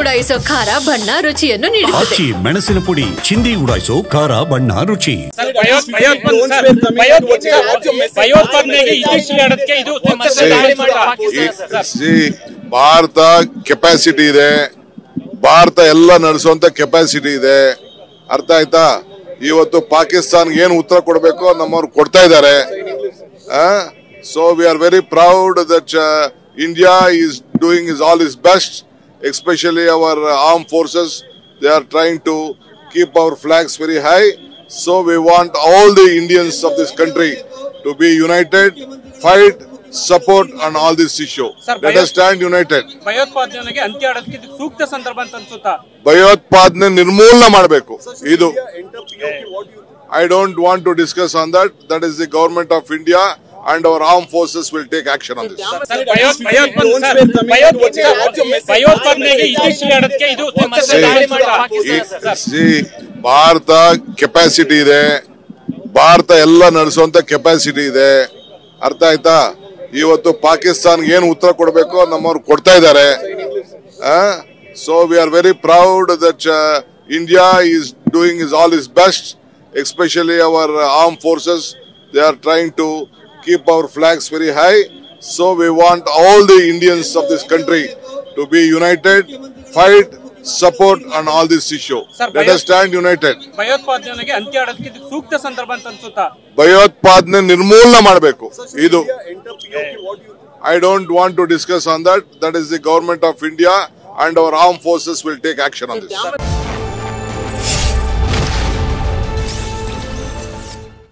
ಉಡಾಯಿಸೋ ಖಾರ ಬಣ್ಣ ರುಚಿಯನ್ನು ನೀಡುತ್ತದೆ. ಆಚಿ ಮೆಣಸಿನ ಪುಡಿ ಚಿಂದಿ ಉಡಾಯಿಸೋ ಖಾರ ಬಣ್ಣ ರುಚಿ. ಭಾರತ ಕೆಪಾಸಿಟಿ ಇದೆ, ಭಾರತ ಎಲ್ಲ ನಡೆಸುವಂತ ಕೆಪಾಸಿಟಿ ಇದೆ. ಅರ್ಥ ಆಯ್ತಾ? ಇವತ್ತು ಪಾಕಿಸ್ತಾನ್ಗೆ ಏನು ಉತ್ತರ ಕೊಡಬೇಕು ನಮ್ಮವ್ರು ಕೊಡ್ತಾ ಇದ್ದಾರೆ. So we are very proud that India is doing is all is best, especially our armed forces. They are trying to keep our flags very high. So we want all the Indians of this country to be united, fight, support on all this issue. Let us stand united. ಭಯೋತ್ಪಾದನೆಗೆ ಅಂತ್ಯ ಹಾಡೋದಕ್ಕೆ ಇದು ಸೂಕ್ತ ಸಂದರ್ಭ ಅಂತ ಅನ್ಸುತ್ತಾ? ಭಯೋತ್ಪಾದನೆ ನಿರ್ಮೂಲನೆ ಮಾಡಬೇಕು. ಇದು I don't want to discuss on that. That is the government of India and our armed forces will take action on this. Bharat capacity ಇದೆ, ಭಾರತ ಎಲ್ಲ ನಡೆಸುವಂತ ಕೆಪಾಸಿಟಿ ಇದೆ. ಅರ್ಥ ಆಯ್ತಾ? ಇವತ್ತು ಪಾಕಿಸ್ತಾನ್ಗೆ ಏನು ಉತ್ತರ ಕೊಡಬೇಕು ನಮ್ಮವ್ರು ಕೊಡ್ತಾ ಇದ್ದಾರೆ. So we are very proud that India is doing is all is best, especially our armed forces. They are trying to keep our flags very high. So we want all the Indians of this country to be united, fight, support on all this issue. Let us stand united. ಭಯೋತ್ಪಾದನೆಗೆ ಅಂತ್ಯ ಹಾಡೋದಕ್ಕೆ ಇದು ಸೂಕ್ತ ಸಂದರ್ಭ ಅಂತ ಅನ್ಸುತ್ತಾ? ಭಯೋತ್ಪಾದನೆ ನಿರ್ಮೂಲನೆ ಮಾಡಬೇಕು. ಇದು I don't want to discuss on that. That is the government of India and our armed forces will take action on this.